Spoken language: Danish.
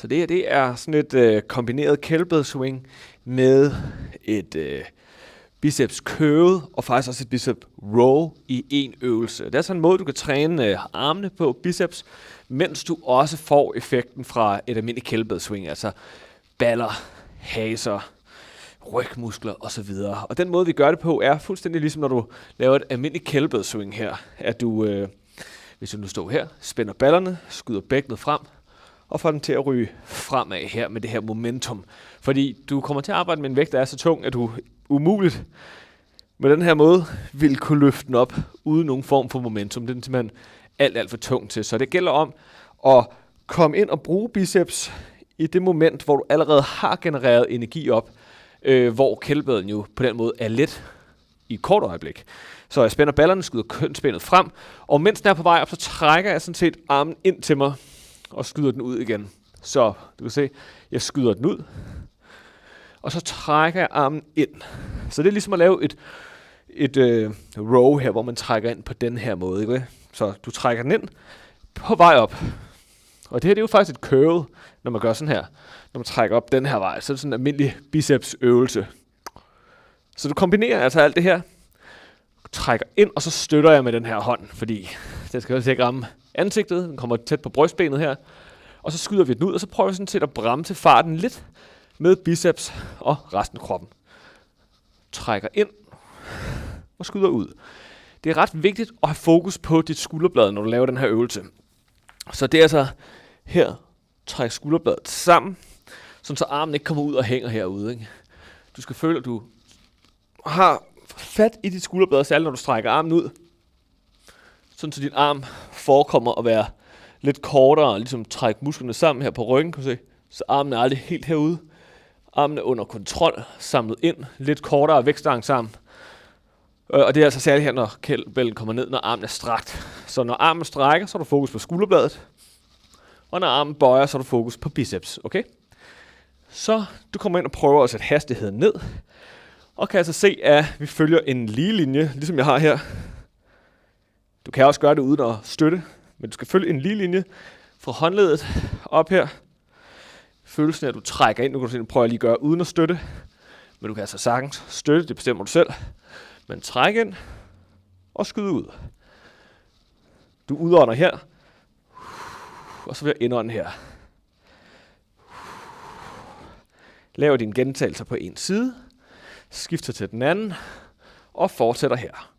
Så det her, det er sådan et kombineret kettlebell swing med et biceps curl og faktisk også et biceps row i en øvelse. Det er sådan en måde, du kan træne armene på biceps, mens du også får effekten fra et almindeligt kettlebell swing, altså baller, haser, rygmuskler osv. Og den måde, vi gør det på, er fuldstændig ligesom når du laver et almindeligt kettlebell swing her, at du, hvis du nu står her, spænder ballerne, skyder bækkenet frem, og får den til at ryge fremad her med det her momentum. Fordi du kommer til at arbejde med en vægt, der er så tung, at du umuligt med den her måde vil kunne løfte den op uden nogen form for momentum. Den er simpelthen alt for tung til. Så det gælder om at komme ind og bruge biceps i det moment, hvor du allerede har genereret energi op, hvor kettlebellen jo på den måde er let i et kort øjeblik. Så jeg spænder ballerne, skyder kønsspændet frem, og mens den er på vej op, så trækker jeg sådan set armen ind til mig og skyder den ud igen. Så du kan se, jeg skyder den ud, og så trækker jeg armen ind. Så det er ligesom at lave et row her, hvor man trækker ind på den her måde. Ikke? Så du trækker den ind på vej op. Og det her det er jo faktisk et curl, når man gør sådan her. Når man trækker op den her vej, så er det sådan en almindelig bicepsøvelse. Så du kombinerer altså alt det her, trækker ind, og så støtter jeg med den her hånd, fordi den skal også ikke ramme ansigtet. Den kommer tæt på brystbenet her. Og så skyder vi den ud, og så prøver vi sådan set at bremse farten lidt med biceps og resten af kroppen. Trækker ind og skyder ud. Det er ret vigtigt at have fokus på dit skulderblad, når du laver den her øvelse. Så det er altså her, træk skulderbladet sammen, så armen ikke kommer ud og hænger herude. Ikke? Du skal føle, at du har fat i dit skulderblad, særligt når du strækker armen ud, sådan så din arm forekommer at være lidt kortere, ligesom trække musklerne sammen her på ryggen, kan du se. Så armen er aldrig helt herude. Armen er under kontrol, samlet ind, lidt kortere vækstang sammen. Og det er altså særligt her, når kettlebellen kommer ned, når armen er strakt. Så når armen strækker, så har du fokus på skulderbladet. Og når armen bøjer, så har du fokus på biceps. Okay? Så du kommer ind og prøver at sætte hastigheden ned. Og kan altså se, at vi følger en lige linje, ligesom jeg har her. Du kan også gøre det uden at støtte, men du skal følge en lige linje fra håndledet op her. Følelsen af, at du trækker ind. Nu kan du prøve at lige gøre uden at støtte. Men du kan altså sagtens støtte, det bestemmer du selv. Men træk ind og skyd ud. Du udånder her. Og så vil jeg indånde her. Lav dine gentagelser på en side. Skifter til den anden. Og fortsætter her.